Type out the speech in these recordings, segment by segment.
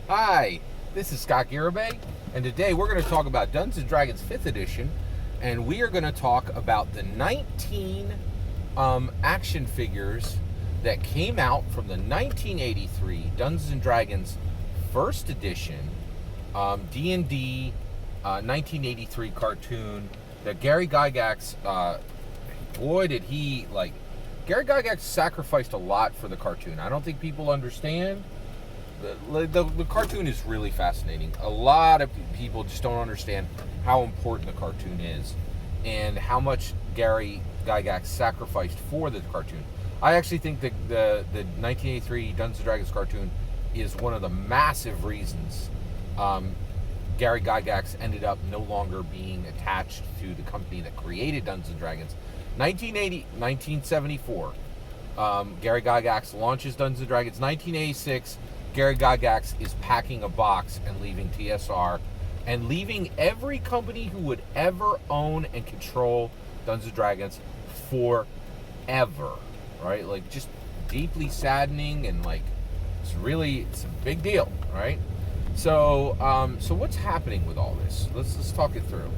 Hi, this is Scott Garibay, and today we're going to talk about Dungeons & Dragons 5th Edition, and we are going to talk about the 19 action figures that came out from the 1983 Dungeons & Dragons 1st Edition D&D 1983 cartoon that Gary Gygax, boy did he, Gary Gygax sacrificed a lot for the cartoon. I don't think people understand. The cartoon is really fascinating. A lot of people just don't understand how important the cartoon is and how much Gary Gygax sacrificed for the cartoon. I actually think that the 1983 Dungeons & Dragons cartoon is one of the massive reasons Gary Gygax ended up no longer being attached to the company that created Dungeons & Dragons. 1974, Gary Gygax launches Dungeons & Dragons. 1986, Gary Gygax is packing a box and leaving TSR and leaving every company who would ever own and control Dungeons & Dragons forever, right? Like, just deeply saddening, and it's a big deal, right? So what's happening with all this? Let's talk it through.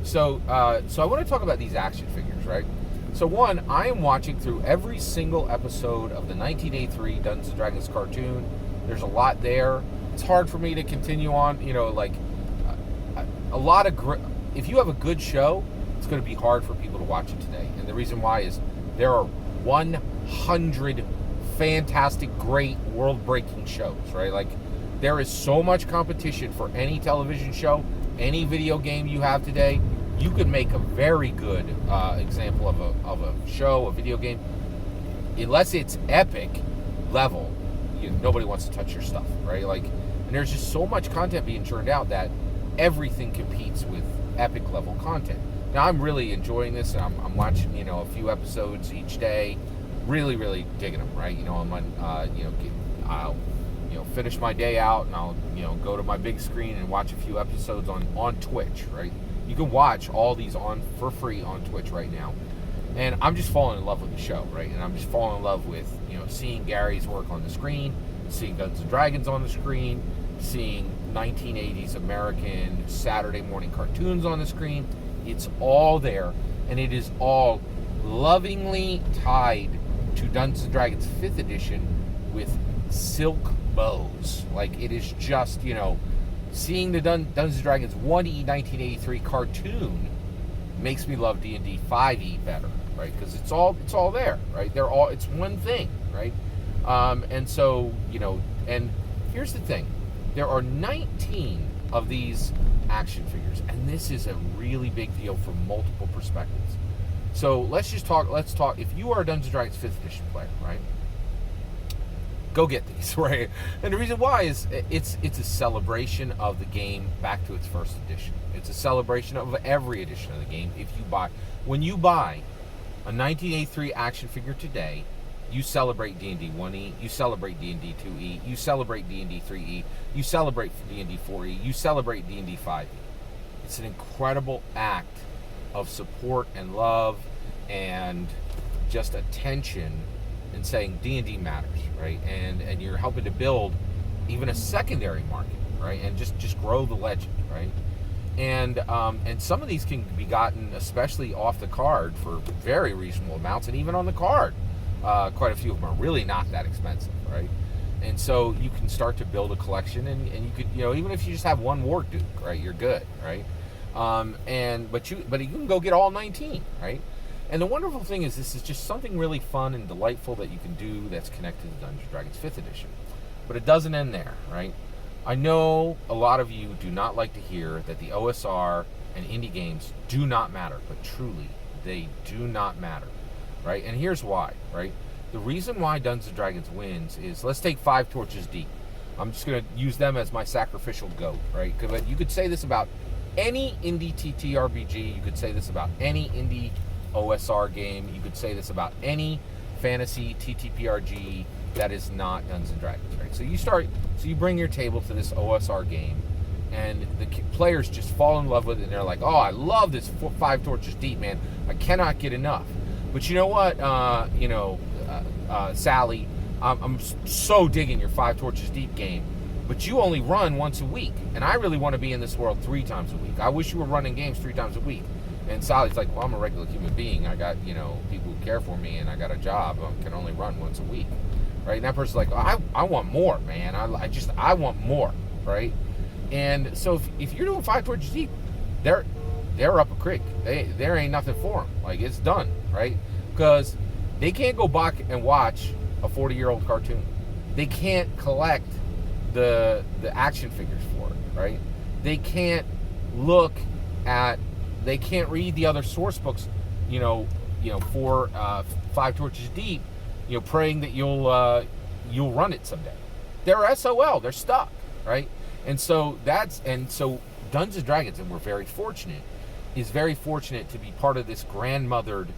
So I want to talk about these action figures, right? So one, I am watching through every single episode of the 1983 Dungeons & Dragons cartoon. There's a lot there. It's hard for me to continue on. If you have a good show, it's going to be hard for people to watch it today. And the reason why is there are 100 fantastic, great, world-breaking shows, right? There is so much competition for any television show, any video game you have today. You could make a very good example of a show, a video game, unless it's epic level. Nobody wants to touch your stuff, right? And there's just so much content being churned out that everything competes with epic level content. Now, I'm really enjoying this, and I'm watching, a few episodes each day, really, really digging them, right? I'm on, I'll, finish my day out, and I'll, go to my big screen and watch a few episodes on Twitch, right? You can watch all these for free on Twitch right now. And I'm just falling in love with the show, right? And I'm just falling in love with, seeing Gary's work on the screen, seeing Dungeons & Dragons on the screen, seeing 1980s American Saturday morning cartoons on the screen. It's all there, and it is all lovingly tied to Dungeons & Dragons 5th Edition with silk bows. It is just, seeing the Dungeons & Dragons 1E 1983 cartoon makes me love D&D 5E better, right? Because it's all there, right? It's one thing, right? And so, and here's the thing. There are 19 of these action figures, and this is a really big deal from multiple perspectives. So let's talk, if you are a Dungeons & Dragons 5th Edition player, right? Go get these, right? And the reason why is it's a celebration of the game back to its first edition. It's a celebration of every edition of the game. When you buy a 1983 action figure today, you celebrate D&D 1E, you celebrate D&D 2E, you celebrate D&D 3E, you celebrate D&D 4E, you celebrate D&D 5E. It's an incredible act of support and love and just attention, and saying D&D matters, right? And you're helping to build even a secondary market, right? And just grow the legend, right? And some of these can be gotten, especially off the card, for very reasonable amounts, and even on the card, quite a few of them are really not that expensive, right? And so you can start to build a collection, and you could, even if you just have one Warduke, right, you're good, right? But you can go get all 19, right? And the wonderful thing is, this is just something really fun and delightful that you can do that's connected to Dungeons & Dragons 5th Edition. But it doesn't end there, right? I know a lot of you do not like to hear that the OSR and indie games do not matter, but truly, they do not matter, right? And here's why, right? The reason why Dungeons & Dragons wins is, let's take 5 Torches Deep. I'm just going to use them as my sacrificial goat, right? Because you could say this about any indie TTRPG. You could say this about any indie OSR game. You could say this about any fantasy TTRPG that is not Dungeons & Dragons, right? So you bring your table to this OSR game, and the players just fall in love with it, and they're like, oh, I love this 5 Torches Deep, man. I cannot get enough. But you know what, Sally, I'm so digging your 5 Torches Deep game, but you only run once a week, and I really want to be in this world 3 times a week. I wish you were running games 3 times a week. And Sally's like, well, I'm a regular human being. I got, people who care for me, and I got a job. I can only run once a week, right? And that person's like, oh, I want more, man. I want more, right? And so if you're doing 5 torches deep, they're up a creek. There ain't nothing for them. Like, it's done, right? Because they can't go back and watch a 40-year-old cartoon. They can't collect the action figures for it, right? They can't they can't read the other source books, for 5 torches deep, praying that you'll run it someday. They're SOL. They're stuck, right? And so Dungeons and Dragons, and we're very fortunate, is very fortunate to be part of this grandmothered,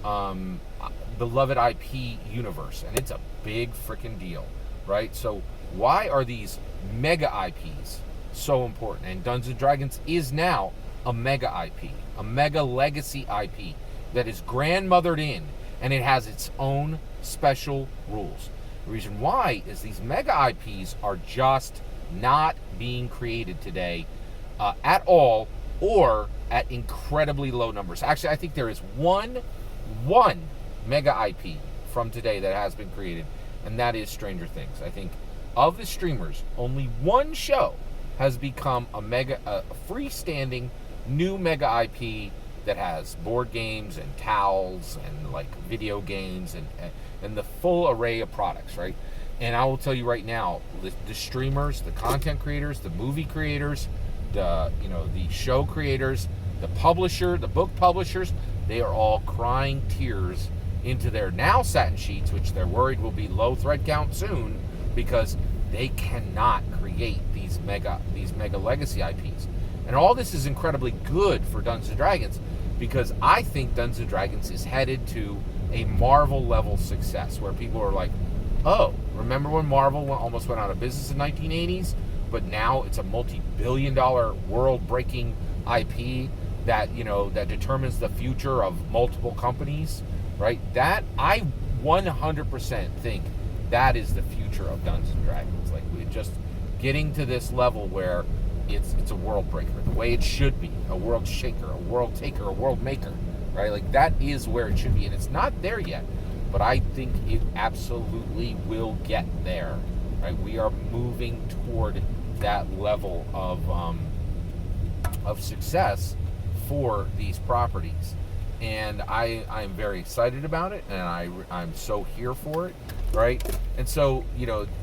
beloved IP universe, and it's a big freaking deal, right? So why are these mega IPs so important? And Dungeons and Dragons is now a mega IP, a mega legacy IP that is grandmothered in, and it has its own special rules. The reason why is these mega IPs are just not being created today at all, or at incredibly low numbers. Actually, I think there is one mega IP from today that has been created, and that is Stranger Things. I think of the streamers, only one show has become a freestanding new mega IP that has board games and towels and like video games and the full array of products, right? And I will tell you right now, the streamers, the content creators, the movie creators, the show creators, the book publishers, they are all crying tears into their now satin sheets, which they're worried will be low thread count soon, because they cannot create these mega legacy IPs. And all this is incredibly good for Dungeons and Dragons, because I think Dungeons and Dragons is headed to a Marvel level success, where people are like, oh, remember when Marvel almost went out of business in the 1980s? But now it's a multi-billion-dollar world-breaking IP that determines the future of multiple companies, right? That I 100% think that is the future of Dungeons and Dragons. Like, we're just getting to this level where it's a world breaker, the way it should be, a world shaker, a world taker, a world maker, right? Like, that is where it should be, and it's not there yet, but I think it absolutely will get there, right? We are moving toward that level of success for these properties, and I'm very excited about it, and I'm so here for it, right? And so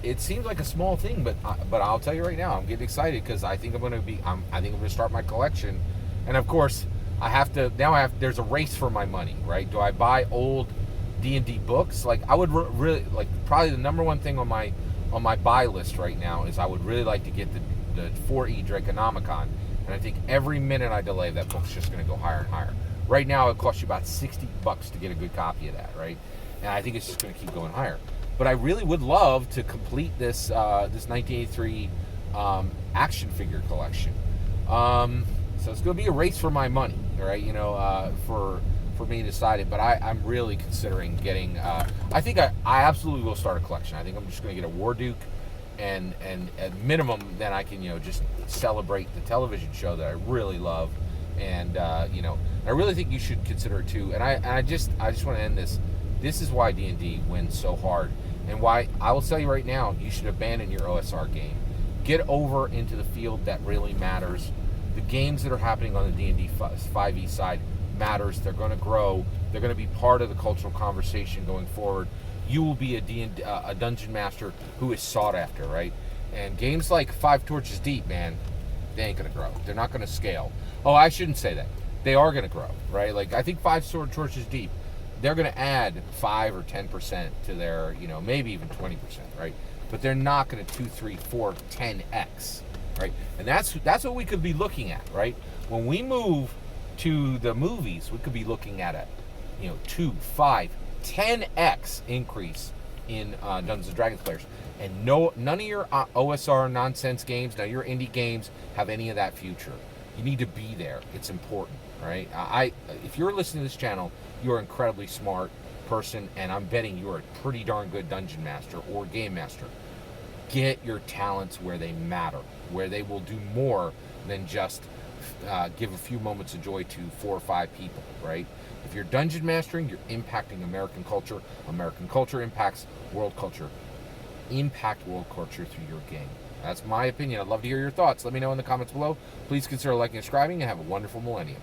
it seems like a small thing, but I'll tell you right now, I'm getting excited because I think I'm going to start my collection, and of course there's a race for my money, right? Do I buy old D&D books? Like, I would really like, probably the number one thing on my buy list right now is I would really like to get the 4E Draconomicon, and I think every minute I delay, that book's just going to go higher and higher. Right now, it costs you about $60 to get a good copy of that, right? And I think it's just going to keep going higher. But I really would love to complete this 1983 action figure collection. So it's going to be a race for my money, right? For me to decide it. But I'm really considering getting. I think I absolutely will start a collection. I think I'm just going to get a Warduke, and at minimum, then I can just celebrate the television show that I really love, and I really think you should consider it too. And I just want to end this. This is why D&D wins so hard, and why I will tell you right now, you should abandon your OSR game. Get over into the field that really matters. The games that are happening on the D&D 5e side matters. They're going to grow. They're going to be part of the cultural conversation going forward. You will be a dungeon master who is sought after, right? And games like 5 Torches Deep, man, they ain't going to grow. They're not going to scale. Oh, I shouldn't say that. They are going to grow, right? Like, I think 5 Torches Deep, they're going to add 5 or 10% to their, maybe even 20%, right? But they're not going to 2, 3, 4, 10x, right? And that's what we could be looking at, right? When we move to the movies, we could be looking at a 2, 5, 10x increase in Dungeons and Dragons players, and none of your OSR nonsense games, none of your indie games have any of that future. You need to be there. It's important, right? If you're listening to this channel, you're an incredibly smart person, and I'm betting you're a pretty darn good dungeon master or game master. get your talents where they matter, where they will do more than just give a few moments of joy to 4 or 5 people, right? If you're dungeon mastering, you're impacting American culture. American culture impacts world culture. Impact world culture through your game. That's my opinion. I'd love to hear your thoughts. Let me know in the comments below. Please consider liking and subscribing, and have a wonderful millennium.